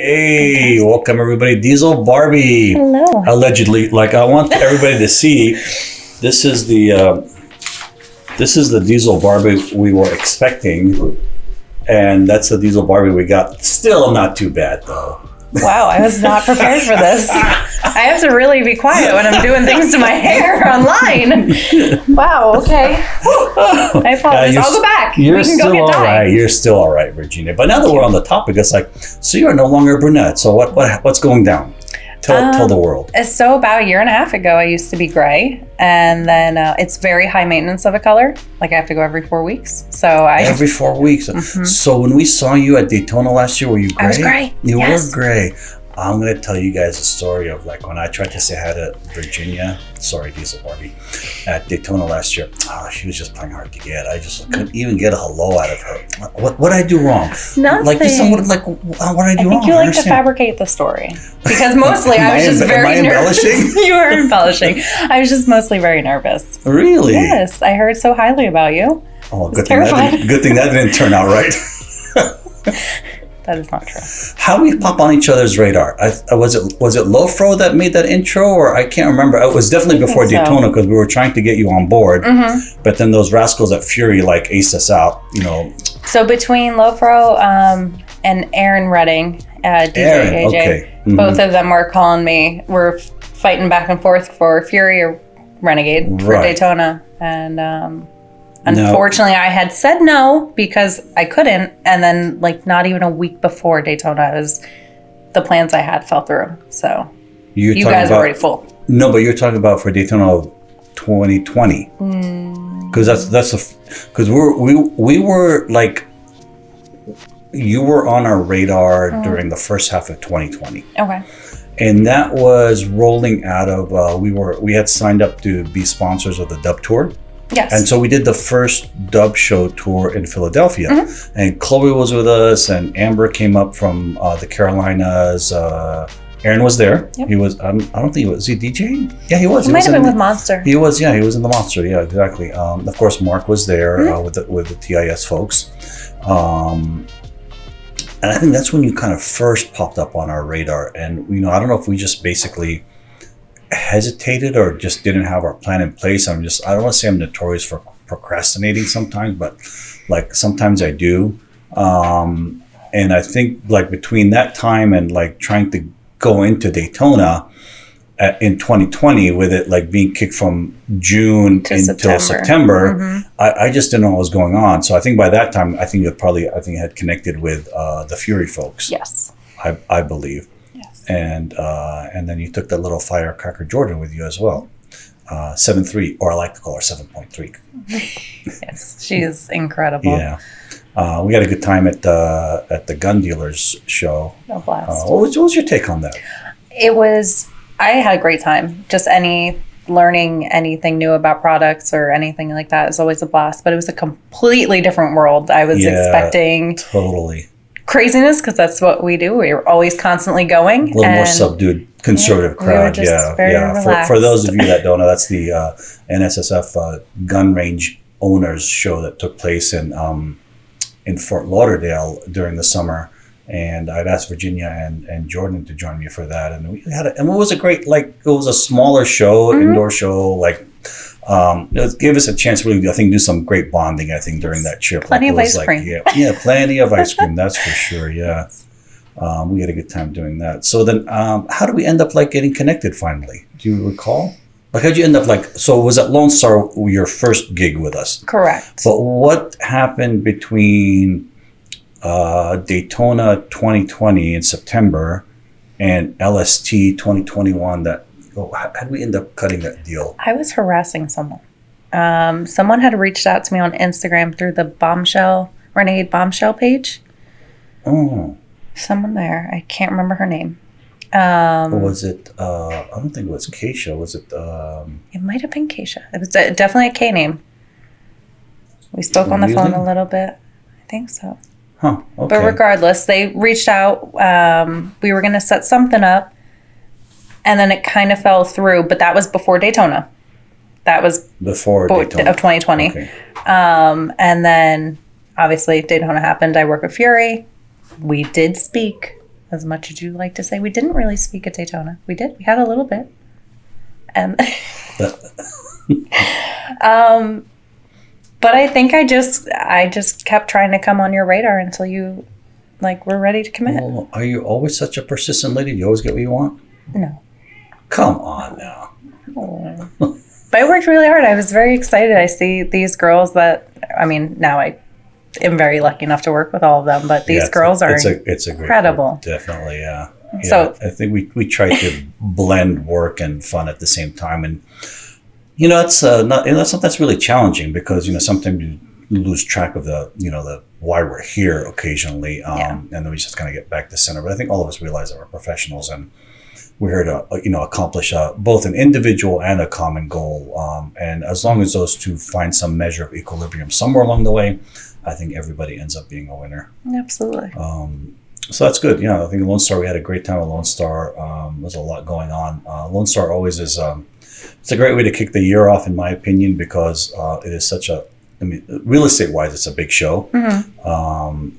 Hey, welcome everybody. Diesel Barbie. Hello. Allegedly, like I want everybody to see. This is the Diesel Barbie we were expecting, and that's the Diesel Barbie we got. Still not too bad though. Wow, I was not prepared for this. I have to really be quiet when I'm doing things to my hair online. Wow, okay. I apologize. I'll go back. You're We can still go get all dyed. right. You're still all right, Virginia. But now that we're on the topic, it's like, so you're no longer a brunette. So what's going down? Tell the world. So about a year and a half ago, I used to be gray, and then it's very high maintenance of a color. Like I have to go every 4 weeks. So Every 4 weeks. Mm-hmm. So when we saw you at Daytona last year, were you gray? I was gray. You Yes. were gray. I'm going to tell you guys a story of like when I tried to say hi to Virginia, Diesel Barbie, at Daytona last year. She was just playing hard to get. I just couldn't even get a hello out of her. What did I do wrong? Nothing. Like, what did I do wrong? I think you like to fabricate the story because mostly I was just am very I nervous. embellishing? You are embellishing. I was just mostly very nervous. Really? Yes, I heard so highly about you. Oh, good thing that didn't turn out right. That is not true. How do we pop on each other's radar? Was it Lofro that made that intro, or I can't remember. It was definitely before Daytona because we were trying to get you on board, but then those rascals at Fury like aced us out. So between Lofro and Aaron Redding, DJ AJ, okay. both of them were calling me. We're fighting back and forth for Fury or Renegade for Daytona, and unfortunately, I had said no because I couldn't, and then like not even a week before Daytona, the plans I had fell through. So you guys were already full. No, but you're talking about for Daytona 2020 because because we were like you were on our radar during the first half of 2020. Okay. And that was rolling out of we had signed up to be sponsors of the Dub Tour. Yes. And so we did the first Dub Show tour in Philadelphia, and Chloe was with us, and Amber came up from the Carolinas. Aaron was there. Yep. He was. I don't think was he DJing? Yeah, he was. He might have been with Monster. He was. Yeah, he was in the Monster. Yeah, exactly. Of course, Mark was there with the TIS folks, and I think that's when you kind of first popped up on our radar. And I don't know if we just basically hesitated or just didn't have our plan in place. I don't want to say I'm notorious for procrastinating sometimes, but like sometimes I do. And I think like between that time and like trying to go into Daytona in 2020 with it like being kicked from June until September, I just didn't know what was going on. So I think by that time, I think you had connected with the Fury folks. Yes. I believe. And then you took that little firecracker Jordan with you as well, 7.3, or I like to call her 7.3. Yes, she is incredible. Yeah, we had a good time at the gun dealers show. A blast. What was your take on that? I had a great time. Just learning anything new about products or anything like that is always a blast. But it was a completely different world. I was expecting totally craziness because that's what we do. We were always constantly going. A little more subdued, conservative crowd. We were just very relaxed. For those of you that don't know, that's the NSSF gun range owners show that took place in Fort Lauderdale during the summer. And I'd asked Virginia and Jordan to join me for that. And we had it was a great, it was a smaller show, indoor show, it gave us a chance to really, I think, do some great bonding, I think, during that trip. Plenty of ice cream. Yeah, plenty of ice cream, that's for sure, yeah. We had a good time doing that. So then how did we end up getting connected finally? Do you recall? How'd you end up so was at Lone Star your first gig with us? Correct. But what happened between Daytona 2020 in September and LST 2021 how did we end up cutting that deal? I was harassing someone. Someone had reached out to me on Instagram through the Renegade Bombshell page. Oh. Someone there. I can't remember her name. Was it, I don't think it was Keisha. Was it? It might have been Keisha. It was definitely a K name. We spoke on the phone a little bit. I think so. Huh, okay. But regardless, they reached out. We were going to set something up. And then it kind of fell through, but that was before Daytona. That was before Daytona of 2020. Okay. And then obviously Daytona happened. I work with Fury. We did speak. as much as you like to say, we didn't really speak at Daytona. We did. We had a little bit. And but I think I just kept trying to come on your radar until you were ready to commit. Well, are you always such a persistent lady? Do you always get what you want? No. Come on now. Oh. But I worked really hard. I was very excited. I see these girls that, now I am very lucky enough to work with all of them, but these girls are incredible. Great, definitely, yeah. So I think we try to blend work and fun at the same time, and it's that's something that's really challenging because sometimes you lose track of the why we're here occasionally, and then we just kind of get back to center. But I think all of us realize that we're professionals and we're here to accomplish both an individual and a common goal, and as long as those two find some measure of equilibrium somewhere along the way, I think everybody ends up being a winner. Absolutely. So that's good. I think Lone Star, we had a great time at Lone Star. There's a lot going on. Lone Star always is, it's a great way to kick the year off, in my opinion, because it is such real estate wise, it's a big show. Mm-hmm.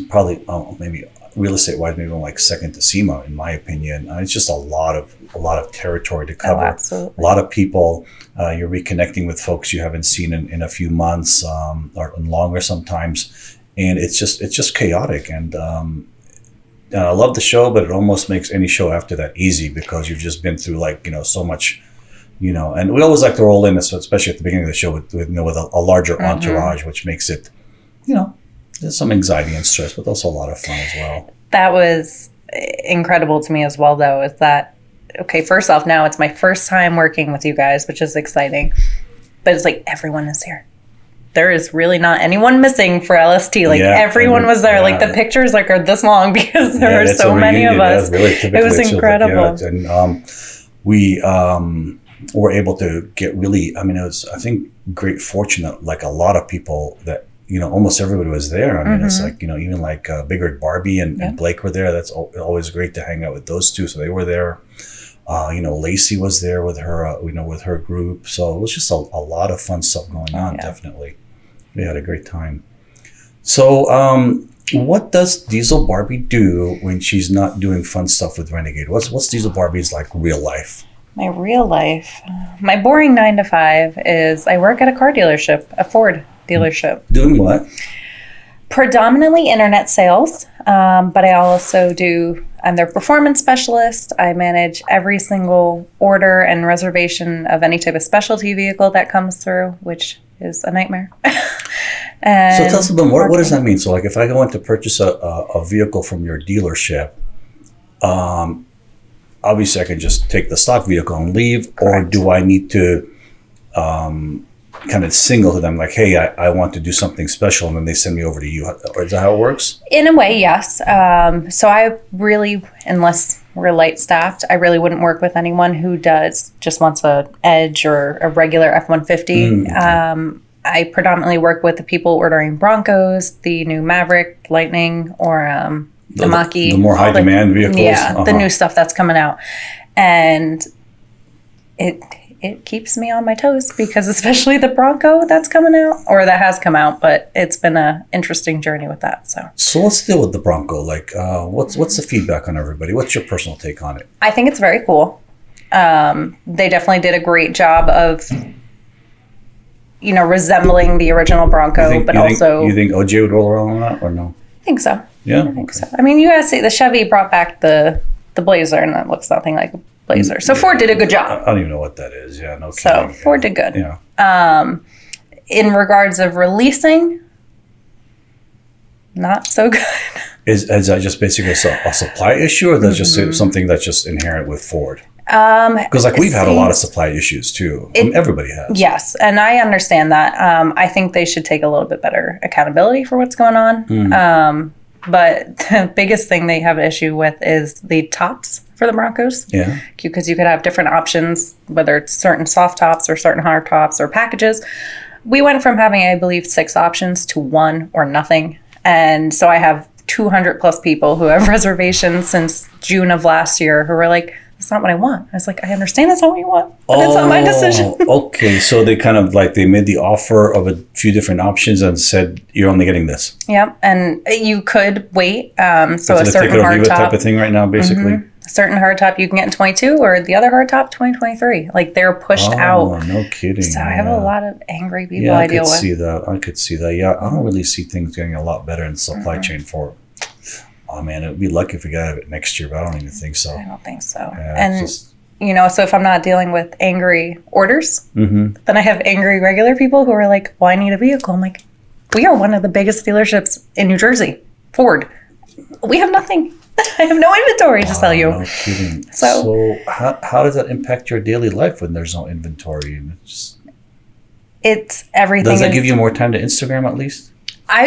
Probably maybe real estate wise, maybe like second to SEMA, in my opinion. It's just a lot of territory to cover. Oh, absolutely. A lot of people. You're reconnecting with folks you haven't seen in a few months or longer sometimes. And it's just chaotic, and I love the show, but it almost makes any show after that easy because you've just been through so much, and we always like to roll in, especially at the beginning of the show with a larger entourage, which makes it, there's some anxiety and stress, but also a lot of fun as well. That was incredible to me as well, though, is that, okay, first off, now it's my first time working with you guys, which is exciting, but it's everyone is here. There is really not anyone missing for LST. Everyone was there. The pictures are this long because there were so many of us. It was incredible. And we were able to get really, it was, I think, great fortune that a lot of people that, almost everybody was there. It's even Bigger Barbie and Blake were there. That's always great to hang out with those two. So they were there. Lacey was there with her, with her group. So it was just a lot of fun stuff going on. Definitely. We had a great time. So what does Diesel Barbie do when she's not doing fun stuff with Renegade? What's Diesel Barbie's real life? My real life? My boring 9 to 5 is I work at a car dealership, a Ford dealership. Doing what? Predominantly internet sales, but I also I'm their performance specialist. I manage every single order and reservation of any type of specialty vehicle that comes through, which is a nightmare. So tell us a bit more. What does that mean? So if I go in to purchase a vehicle from your dealership, obviously I can just take the stock vehicle and leave. Correct. Or do I need to kind of signal to them hey, I want to do something special, and then they send me over to you? Is that how it works? In a way, yes. So I really, unless we're light staffed, I really wouldn't work with anyone who just wants a Edge or a regular F-150. I predominantly work with the people ordering Broncos, the new Maverick, Lightning, or the Mach-E. The more high demand vehicles. Yeah, the new stuff that's coming out. And it keeps me on my toes because especially the Bronco that's coming out, or that has come out, but it's been an interesting journey with that. So let's deal with the Bronco. What's the feedback on everybody? What's your personal take on it? I think it's very cool. They definitely did a great job of, resembling the original Bronco, you think OJ would roll around on that or no? I think so. Yeah, I think so. You guys see the Chevy brought back the Blazer, and that looks nothing like a Blazer. So Ford did a good job. I don't even know what that is. Yeah, no. So Ford did good. Yeah. In regards of releasing, not so good. Is that just basically a supply issue, or that's just something that's just inherent with Ford? Because we've had a lot of supply issues too. Everybody has. Yes, and I understand that. I think they should take a little bit better accountability for what's going on. But the biggest thing they have an issue with is the tops for the Broncos. Yeah. Because you could have different options, whether it's certain soft tops or certain hard tops or packages. We went from having, I believe, 6 options to 1 or nothing. And so I have 200 plus people who have reservations since June of last year who were like, that's not what I want. I was like, I understand that's not what you want, but it's not my decision. Okay, so they kind of like, they made the offer of a few different options and said, you're only getting this. Yep, and you could wait. So It's a certain hardtop type of thing right now, basically. A certain hardtop you can get in 22, or the other hardtop 2023. Like they're pushed out. No kidding. So I have a lot of angry people I deal with. I could see that. Yeah, I don't really see things getting a lot better in the supply chain for. Oh man, it'd be lucky if we got it next year, but I don't even think so. I don't think so. Yeah, And so if I'm not dealing with angry orders, then I have angry regular people who are like, well, I need a vehicle. I'm like, we are one of the biggest dealerships in New Jersey, Ford. We have nothing. I have no inventory to sell you. No kidding. So how does that impact your daily life when there's no inventory? It's everything. Does that give you more time to Instagram at least?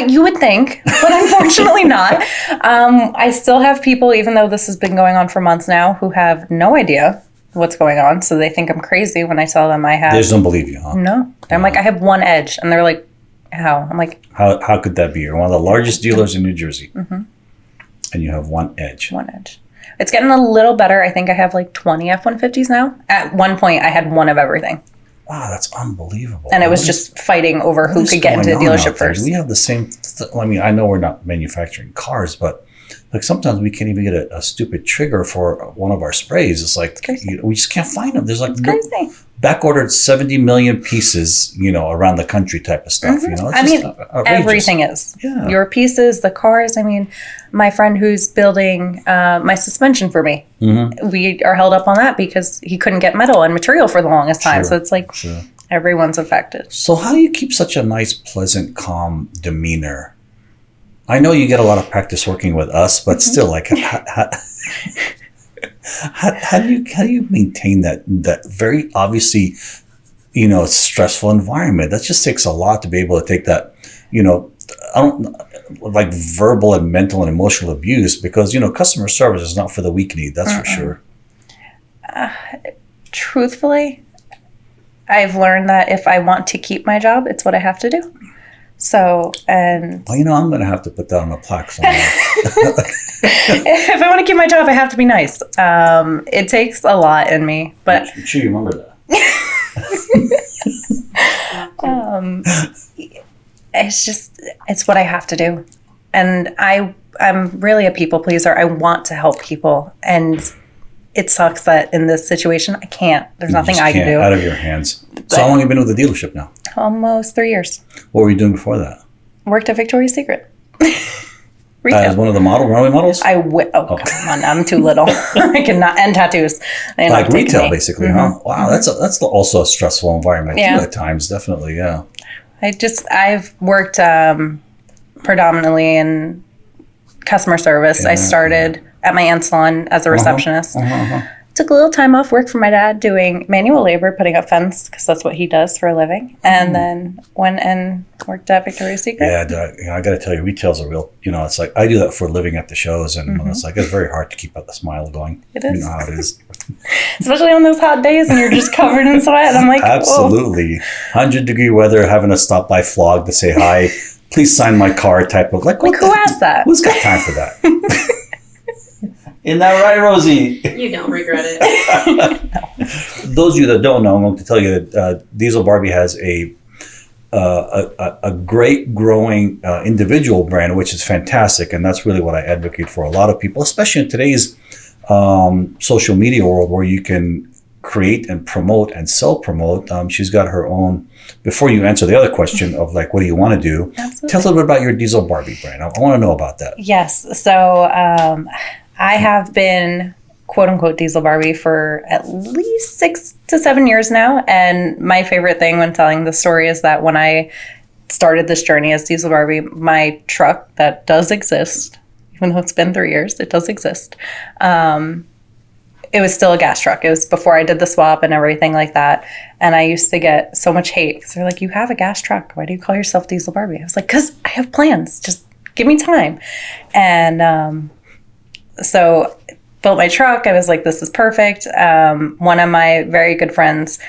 You would think, but unfortunately not. I still have people, even though this has been going on for months now, who have no idea what's going on. So they think I'm crazy when I tell them I have. They just don't believe you, huh? No. I'm like, I have one edge. And they're like, how? I'm like, how could that be? You're one of the largest dealers in New Jersey. And you have one edge. One edge. It's getting a little better. I think I have like 20 F-150s now. At one point, I had one of everything. Wow, that's unbelievable. And it was just fighting over who could get into the dealership first. We have the same. I mean, I know we're not manufacturing cars, but like sometimes we can't even get a stupid trigger for one of our sprays. It's like we just can't find them. There's like back ordered 70 million pieces, around the country type of stuff. It's everything is. Yeah. Your pieces, the cars. I mean, my friend who's building my suspension for me, we are held up on that because he couldn't get metal and material for the longest time. So it's like everyone's affected. So how do you keep such a nice, pleasant, calm demeanor? I know you get a lot of practice working with us, but still, like, how do you maintain that very obviously, stressful environment? That just takes a lot to be able to take that, I don't like verbal and mental and emotional abuse because, customer service is not for the weak-kneed. That's for sure. Truthfully, I've learned that if I want to keep my job, it's what I have to do. So, and... Well, I'm going to have to put that on a plaque somewhere. If I want to keep my job, I have to be nice. It takes a lot in me, but... I'm sure you remember that. It's what I have to do. And I'm really a people pleaser. I want to help people. And it sucks that in this situation, I can't. There's nothing I can do. Out of your hands. So how long have you been with the dealership now? Almost 3 years. What were you doing before that? Worked at Victoria's Secret. As one of the runway models? Come on, I'm too little. I cannot, and tattoos. Like retail, basically, huh? Wow, that's also a stressful environment too at times, definitely, yeah. I've worked predominantly in customer service. I started at my aunt's salon as a receptionist. Took a little time off work for my dad doing manual labor, putting up fence, because that's what he does for a living. And then went and worked at Victoria's Secret. Yeah, I got to tell you, retail's a real, it's like, I do that for a living at the shows, and it's like, it's very hard to keep the smile going. It is. You know how it is. Especially on those hot days and you're just covered in sweat. I'm like, absolutely. 100-degree weather, having to stop by Flog to say hi, please sign my card type of, like who asked that? Who's got time for that? Isn't that right, Rosie? You don't regret it. No. Those of you that don't know, I'm going to tell you that Diesel Barbie has a great growing individual brand, which is fantastic. And that's really what I advocate for a lot of people, especially in today's social media world where you can create and promote and self-promote. She's got her own. Before you answer the other question of like, what do you want to do? Absolutely. Tell us a little bit about your Diesel Barbie brand. I want to know about that. Yes. So I have been quote unquote Diesel Barbie for at least 6 to 7 years now. And my favorite thing when telling the story is that when I started this journey as Diesel Barbie, my truck that does exist, even though it's been 3 years, it does exist. It was still a gas truck. It was before I did the swap and everything like that. And I used to get so much hate because they're like, you have a gas truck. Why do you call yourself Diesel Barbie? I was like, because I have plans. Just give me time. And so built my truck. I was like, this is perfect. One of my very good friends,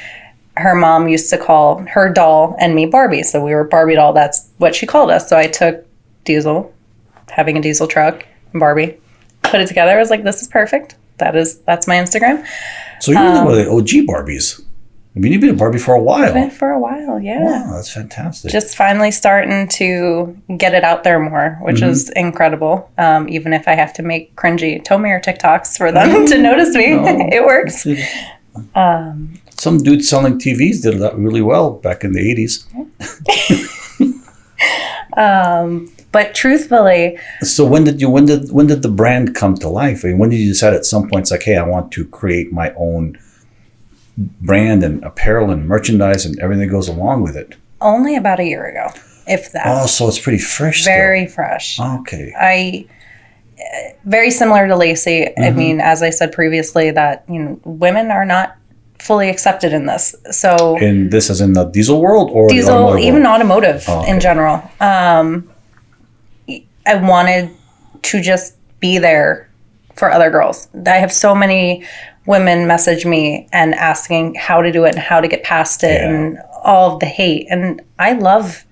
her mom used to call her doll and me Barbie. So we were Barbie doll. That's what she called us. So I took Diesel, having a diesel truck, and Barbie, put it together. I was like, this is perfect. that's my Instagram. So you're one of the OG Barbies. I mean, you've been a Barbie for a while. Been for a while, yeah. Wow, that's fantastic. Just finally starting to get it out there more, which is incredible. Even if I have to make cringy Tomir TikToks for them to notice me, it works. Some dudes selling TVs did that really well back in the 80s. But truthfully, so when did the brand come to life? I mean, when did you decide at some point it's like, hey, I want to create my own brand and apparel and merchandise and everything that goes along with it? Only about a year ago, if that. Oh, so it's pretty fresh. Very fresh. Okay. Very similar to Lacey. I mean, as I said previously, that women are not fully accepted in this. So in this, as in the diesel world, or diesel, the automotive even world? automotive in general. I wanted to just be there for other girls. I have so many women message me and asking how to do it and how to get past it and all of the hate. And I love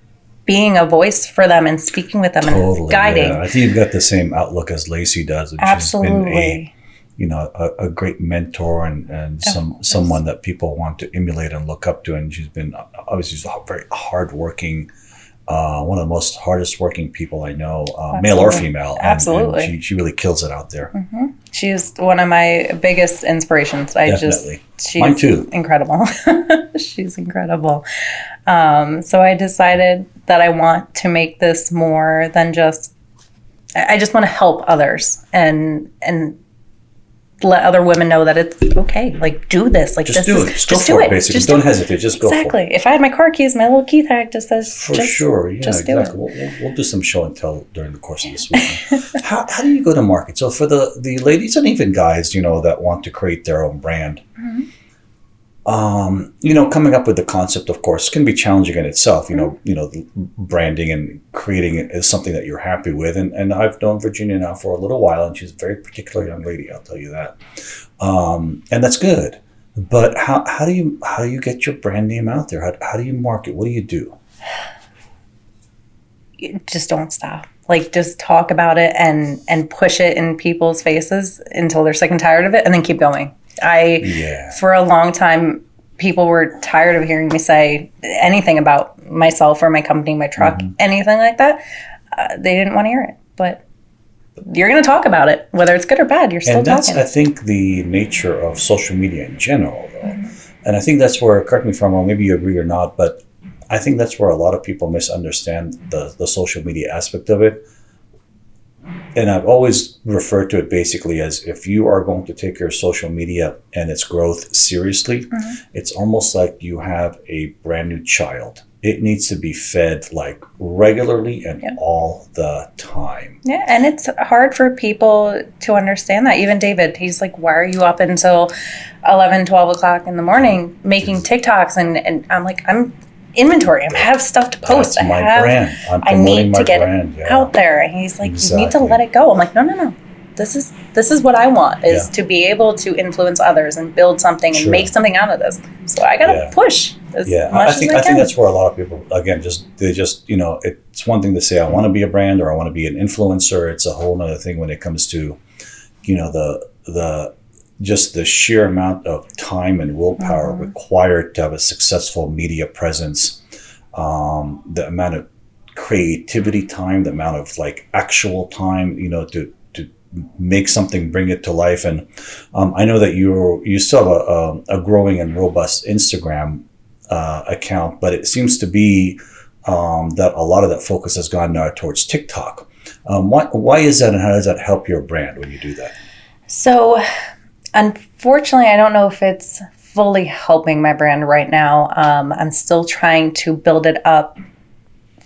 being a voice for them and speaking with them and guiding. Yeah. I think you've got the same outlook as Lacey does. Which Absolutely. Has been a great mentor and someone that people want to emulate and look up to. And she's been obviously a very hardworking, one of the most hardest working people I know, male or female. Absolutely. And she really kills it out there. Mm-hmm. She's one of my biggest inspirations. Definitely. She's Mine too. Incredible. She's incredible. So I decided that I want to make this more than I just want to help others and let other women know that it's okay. Like, do this. Like, just do it. Just go for it, basically. Just don't hesitate. Just go for it. Exactly. If I had my car keys, my little key tag just says, For sure. Yeah, just exactly. We'll do some show and tell during the course of this week. How do you go to market? So for the ladies and even guys, that want to create their own brand, coming up with the concept, of course, can be challenging in itself. The branding and creating it is something that you're happy with. And I've known Virginia now for a little while, and she's a very particular young lady, I'll tell you that. And that's good. But how do you get your brand name out there? How do you market? What do you do? You just don't stop. Like, just talk about it and push it in people's faces until they're sick and tired of it, and then keep going. For a long time, people were tired of hearing me say anything about myself or my company, my truck, anything like that. They didn't want to hear it. But you're going to talk about it, whether it's good or bad. You're still talking. And that's, I think, the nature of social media in general, though. And I think that's where, correct me if I'm wrong, maybe you agree or not, but I think that's where a lot of people misunderstand the social media aspect of it. And I've always referred to it basically as, if you are going to take your social media and its growth seriously, it's almost like you have a brand new child. It needs to be fed like regularly and all the time. Yeah, and it's hard for people to understand that. Even David, he's like, why are you up until 11, 12 o'clock in the morning making TikToks? And I'm like, I'm inventory. I have stuff to post. That's my brand. I need to get it out there. And he's like, you need to let it go. I'm like, no. This is what I want, is to be able to influence others and build something and make something out of this. So I gotta push as much I think as I can. that's where a lot of people, again, it's one thing to say I want to be a brand or I want to be an influencer. It's a whole other thing when it comes to, the sheer amount of time and willpower required to have a successful media presence, the amount of creativity time, the amount of actual time, to make something, bring it to life. And I know that you still have a growing and robust Instagram account, but it seems to be that a lot of that focus has gone now towards TikTok. Why is that, and how does that help your brand when you do that? So, unfortunately, I don't know if it's fully helping my brand right now. I'm still trying to build it up,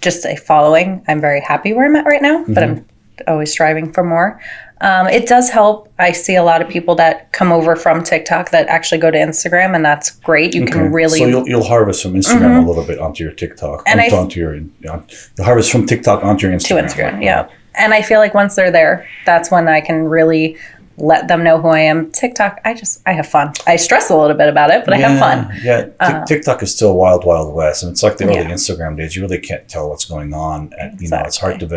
just a following. I'm very happy where I'm at right now, but I'm always striving for more. It does help. I see a lot of people that come over from TikTok that actually go to Instagram, and that's great. You can really... So you'll harvest from Instagram a little bit onto your TikTok. And you'll harvest from TikTok onto your Instagram. To Instagram, yeah. And I feel like once they're there, that's when I can really let them know who I am. TikTok, I have fun. I stress a little bit about it, but I have fun. Yeah, TikTok is still wild, wild west. And it's like the early Instagram days. You really can't tell what's going on. And, it's hard to,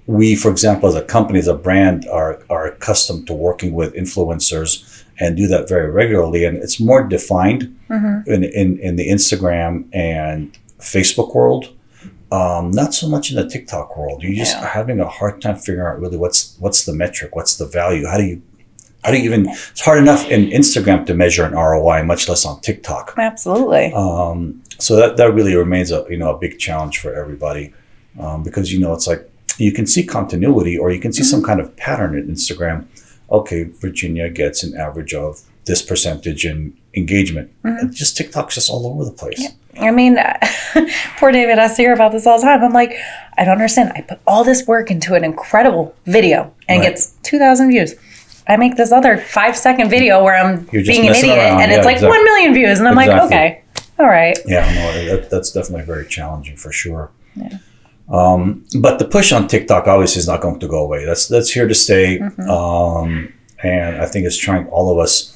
we, for example, as a company, as a brand, are accustomed to working with influencers and do that very regularly. And it's more defined in the Instagram and Facebook world. Not so much in the TikTok world. You're just having a hard time figuring out really what's the metric, what's the value. How do you even? It's hard enough in Instagram to measure an ROI, much less on TikTok. Absolutely. So that really remains a big challenge for everybody, because it's like you can see continuity or you can see some kind of pattern in Instagram. Okay, Virginia gets an average of this percentage in engagement. Just TikTok's just all over the place. Yeah. I mean, poor David has to hear about this all the time. I'm like, I don't understand. I put all this work into an incredible video and it gets 2,000 views. I make this other 5-second video where I'm being an idiot and it's like 1 million views. And I'm like, okay, all right. Yeah, no, that's definitely very challenging for sure. Yeah. But the push on TikTok obviously is not going to go away. That's here to stay. And I think it's trying, all of us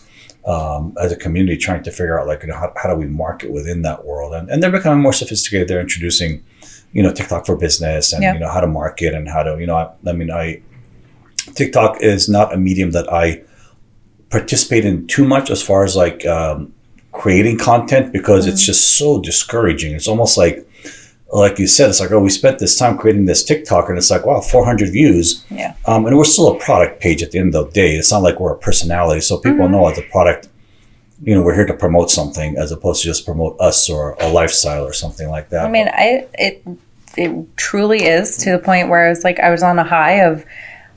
as a community, trying to figure out like, how do we market within that world? And they're becoming more sophisticated. They're introducing, TikTok for business and, how to market and how to, TikTok is not a medium that I participate in too much as far as like creating content, because it's just so discouraging. It's almost like you said, it's like, oh, we spent this time creating this TikTok and it's like, wow, 400 views. Yeah. And we're still a product page at the end of the day. It's not like we're a personality. So people know as a product, we're here to promote something as opposed to just promote us or a lifestyle or something like that. I mean, it truly is, to the point where I was on a high of,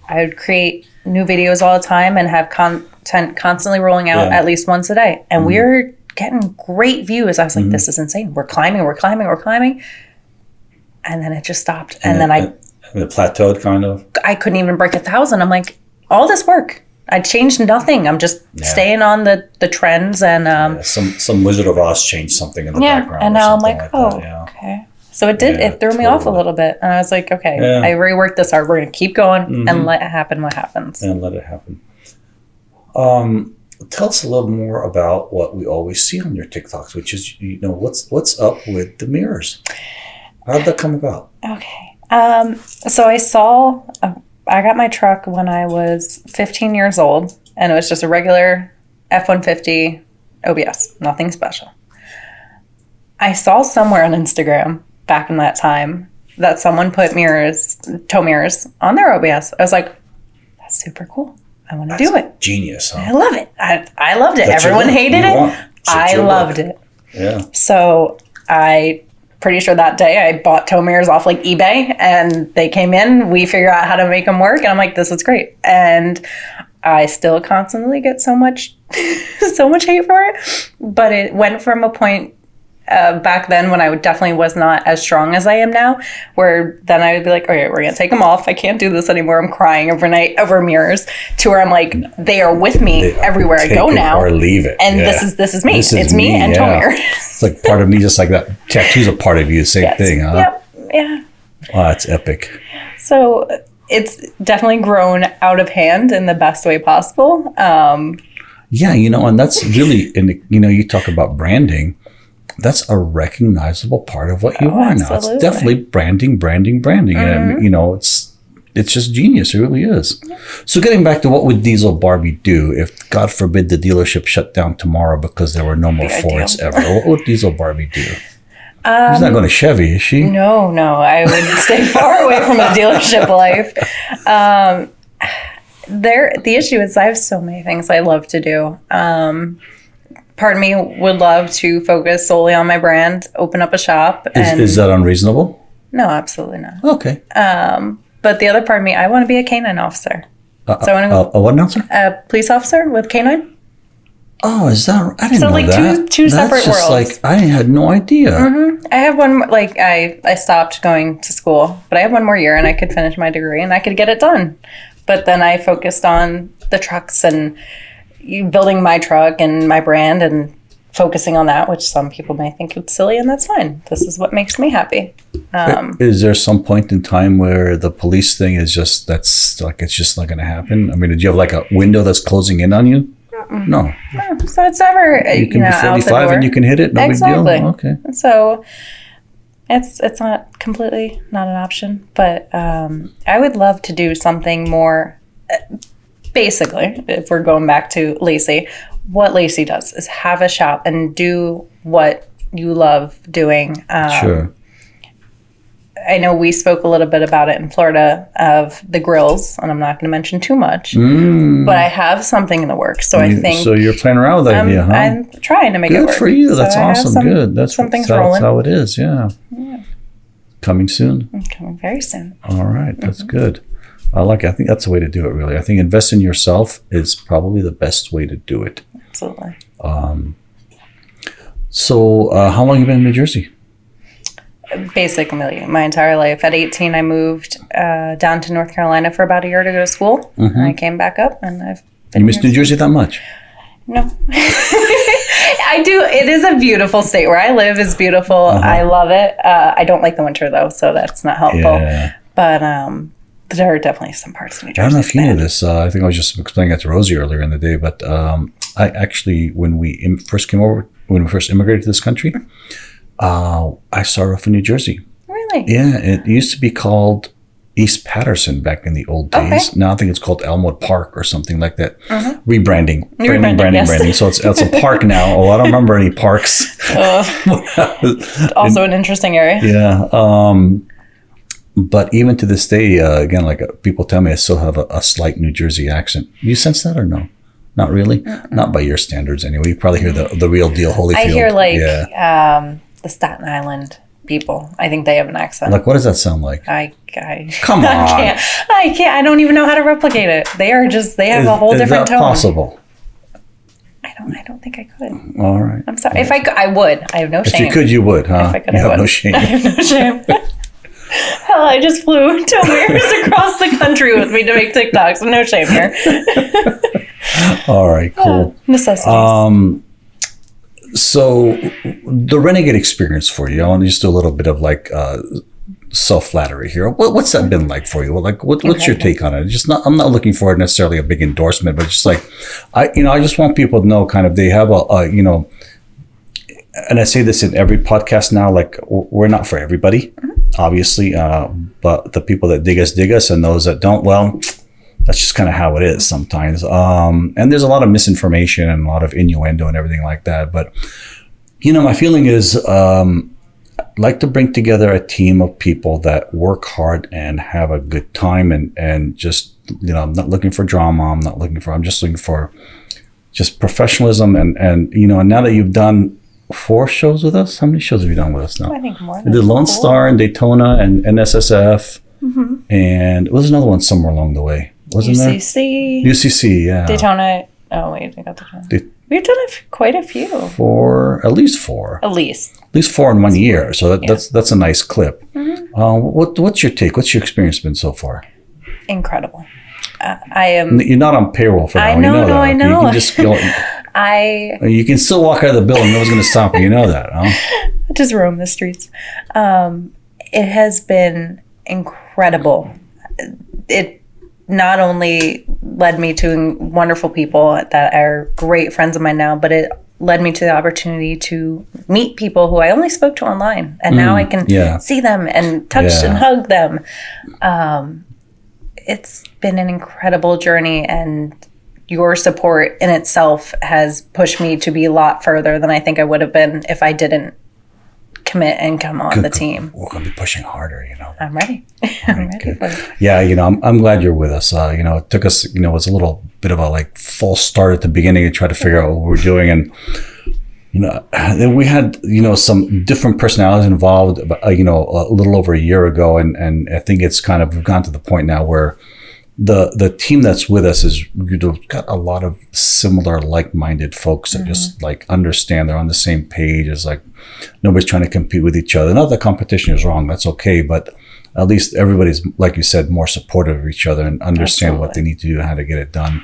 I would create new videos all the time and have content constantly rolling out at least once a day. And we were getting great views. I was like, this is insane. We're climbing. And then it just stopped. And then it plateaued kind of. I couldn't even break 1,000. I'm like, all this work, I changed nothing. I'm just staying on the trends. And some Wizard of Oz changed something in the background. And now I'm like, okay. So it did. It threw me off a little bit, and I was like, okay, I reworked this hard. We're gonna keep going and let it happen. What happens? And let it happen. Tell us a little more about what we always see on your TikToks, which is what's up with the mirrors. How did that come about? Okay. So I got my truck when I was 15 years old, and it was just a regular F-150 OBS, nothing special. I saw somewhere on Instagram back in that time that someone put tow mirrors on their OBS. I was like, that's super cool. I want to do it. Genius, huh? I love it. I loved it. Everyone hated it. I loved it. Yeah. So I pretty sure that day I bought tow mirrors off like eBay, and they came in. We figured out how to make them work, and I'm like, this is great. And I still constantly get so much hate for it. But it went from a point back then when I definitely was not as strong as I am now, where then I would be like, okay, we're going to take them off. I can't do this anymore. I'm crying overnight over mirrors, to where I'm like, they are with me everywhere I go now. Or leave it. And this is me. It's me and tow mirrors. It's like part of me, just like that. Tattoo's a part of you. Same thing, huh? Yep. Yeah. Wow, that's epic. So it's definitely grown out of hand in the best way possible. Yeah, and that's really, you talk about branding. That's a recognizable part of what you are now. It's definitely branding. And, it's just genius. It really is. Yeah. So getting back to what would Diesel Barbie do if, God forbid, the dealership shut down tomorrow because there were no more Fords ever? What would Diesel Barbie do? She's not going to Chevy, is she? No. I would stay far away from the dealership life. The issue is I have so many things I love to do. Part of me would love to focus solely on my brand, open up a shop. Is that unreasonable? No, absolutely not. Okay. But the other part of me, I want to be a canine officer. So I want to a what officer? A police officer with canine. Oh, is that? I didn't know that. So two separate worlds. I had no idea. Mm-hmm. I have one. I stopped going to school, but I have one more year, and I could finish my degree, and I could get it done. But then I focused on the trucks and building my truck and my brand and focusing on that, which some people may think it's silly, and that's fine. This is what makes me happy. Is there some point in time where the police thing is just, it's just not going to happen? I mean, did you have like a window that's closing in on you? No. So it's never, you can be 45 and you can hit it. No big deal. Okay. So it's not completely not an option. But I would love to do something more. Basically, if we're going back to Lacey, what Lacey does is have a shop and do what you love doing. Sure. I know we spoke a little bit about it in Florida of the grills, and I'm not going to mention too much, but I have something in the works. So I think. So you're playing around with that idea, huh? I'm trying to make it work. Good for you. That's awesome. Good. That's rolling. how it is. Yeah. Coming soon. Coming very soon. All right. That's good. I like it. I think that's the way to do it, really. I think invest in yourself is probably the best way to do it. Absolutely. So how long have you been in New Jersey? Basically, my entire life. At 18, I moved down to North Carolina for about a year to go to school. And I came back up, and I've been. You miss New Jersey that much? No. I do. It is a beautiful state. Where I live is beautiful. I love it. I don't like the winter, though, so that's not helpful. Yeah. But there are definitely some parts of New Jersey. I don't know if you knew this. I think I was just explaining it to Rosie earlier in the day, but I actually, when we first immigrated to this country, I started off in New Jersey. Really? Yeah, it used to be called East Patterson back in the old days. Okay. Now I think it's called Elmwood Park or something like that. Rebranding. Yes. Branding. So it's a park now. Oh, I don't remember any parks. Also an interesting area. Yeah. But even to this day, again, like people tell me I still have a slight New Jersey accent. You sense that or no? Not really? Not by your standards anyway. You probably hear the real deal, Holyfield. I hear the Staten Island people. I think they have an accent. Like, what does that sound like? Come on. I can't. I don't even know how to replicate it. They have a whole different tone. Is that possible? I don't think I could. All right. I'm sorry. If I could, I would. I have no shame. If you could, you would, huh? If I could, you I have would. no shame. I have no shame. Hell, I just flew to America's across the country with me to make TikToks. No shame here. All right, cool. Necessities. So the Renegade experience for you, I want to just do a little bit of like self-flattery here. What's that been like for you? What's your take on it? I'm not looking for necessarily a big endorsement, but just like, I just want people to know kind of they have and I say this in every podcast now, like we're not for everybody, obviously, but the people that dig us, and those that don't, well, that's just kind of how it is sometimes. And there's a lot of misinformation and a lot of innuendo and everything like that. But, my feeling is I'd like to bring together a team of people that work hard and have a good time and just, I'm not looking for drama. I'm just looking for just professionalism. And now that you've done 4 shows with us, how many shows have you done with us now? I think more. We did Lone Star and Daytona and SSF. And there was another one somewhere along the way. Wasn't UCC. there? UCC, yeah. Daytona. Oh, wait, I got the time. We've done quite a few. At least four. At least 4 in 1 year. So that's a nice clip. What's your take? What's your experience been so far? Incredible. I am. You're not on payroll for now. I know. I know. You can just go. You can still walk out of the building. No one's going to stop you. You know that, huh? Just roam the streets. It has been incredible. It not only led me to wonderful people that are great friends of mine now, but it led me to the opportunity to meet people who I only spoke to online. And now I can see them and touch and hug them. It's been an incredible journey, and your support in itself has pushed me to be a lot further than I think I would have been if I didn't commit and come on the team. We're going to be pushing harder, I'm ready. I'm ready for it. Yeah, I'm glad you're with us. It took us, it was a little bit of a false start at the beginning to try to figure out what we were doing. And, then we had, some different personalities involved, a little over a year ago. And I think it's we've gone to the point now where the team that's with us is got a lot of similar like-minded folks that just understand they're on the same page. It's like nobody's trying to compete with each other. Not that competition is wrong, that's okay, but at least everybody's, like you said, more supportive of each other and understand what they need to do and how to get it done.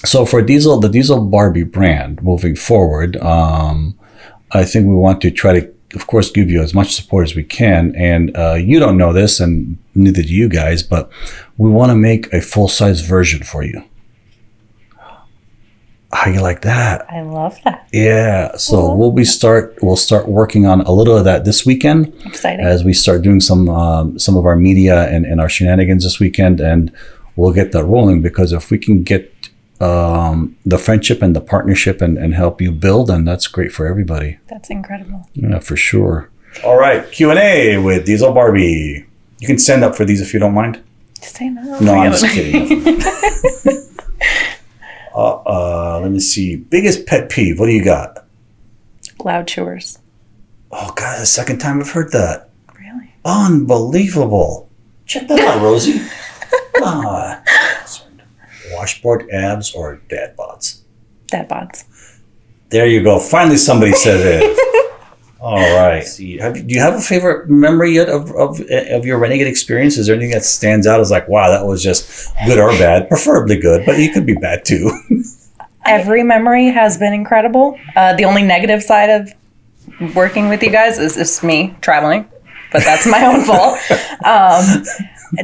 So for the Diesel Barbie brand moving forward, I think we want to try to, of course, give you as much support as we can. And you don't know this, and neither do you guys, but we want to make a full-size version for you. How you like that? I love that. Yeah. So we'll start working on a little of that this weekend. Exciting. As we start doing some of our media and our shenanigans this weekend, and we'll get that rolling, because if we can get the friendship and the partnership and help you build, and that's great for everybody. That's incredible. Yeah, for sure. All right, Q&A with Diesel Barbie. You can stand up for these if you don't mind. Say no. No, I'm just kidding. Let me see. Biggest pet peeve. What do you got? Loud chewers. Oh God, the second time I've heard that. Really? Unbelievable. Check that out, Rosie. Washboard abs or dad bods? Dad bods. There you go. Finally, somebody said it. All right. See, do you have a favorite memory yet of your Renegade experience? Is there anything that stands out as like, wow, that was just good or bad? Preferably good, but it could be bad too. Every memory has been incredible. The only negative side of working with you guys is me traveling, but that's my own fault.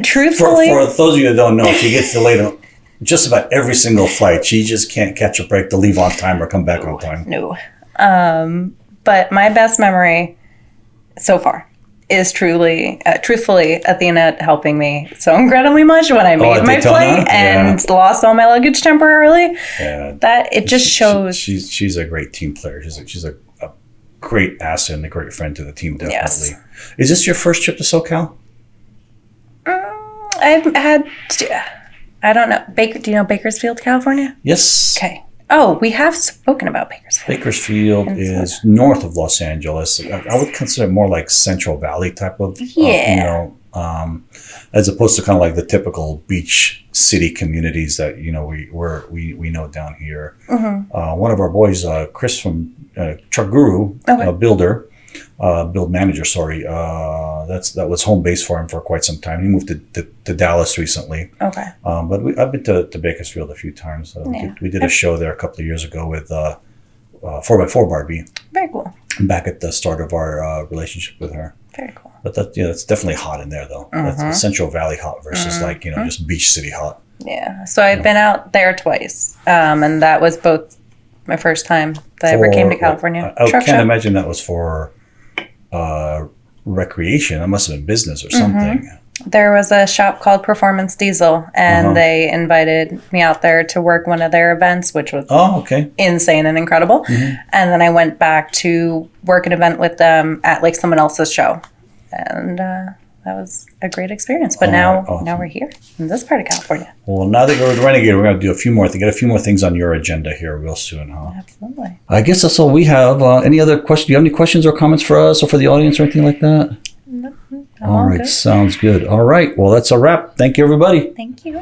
Truthfully, for those of you that don't know, she gets delayed on just about every single flight. She just can't catch a break to leave on time or come back on time. No. But my best memory so far is truthfully, Athena helping me so incredibly much when I made my flight and lost all my luggage temporarily. Yeah. That it just shows. She's a great team player. She's a great asset and a great friend to the team, definitely. Yes. Is this your first trip to SoCal? I've had, I don't know. Do you know Bakersfield, California? Yes. Okay. Oh, we have spoken about Bakersfield. Bakersfield is north of Los Angeles. I would consider it more like Central Valley type of, as opposed to kind of like the typical beach city communities that we know down here. Mm-hmm. One of our boys, Chris from Truck Guru, build manager. Sorry, that was home base for him for quite some time. He moved to Dallas recently. Okay. But I've been to Bakersfield a few times. We did a show there a couple of years ago with 4x4 Barbie. Very cool. Back at the start of our relationship with her. Very cool. But it's definitely hot in there though. Mm-hmm. That's Central Valley hot versus just beach city hot. Yeah. So I've been out there twice, and that was both my first time that I ever came to California. I can't imagine that was for recreation. That must have been business or something. Mm-hmm. There was a shop called Performance Diesel, and they invited me out there to work one of their events, which was insane and incredible. Mm-hmm. And then I went back to work an event with them at like someone else's show, and that was a great experience. But now we're here in this part of California. Well, now that you're with Renegade, we're going to do a few more things on your agenda here real soon, huh? Absolutely. I guess that's all we have. Any other questions? Do you have any questions or comments for us or for the audience or anything like that? No. All right. Good. Sounds good. All right. Well, that's a wrap. Thank you, everybody. Thank you.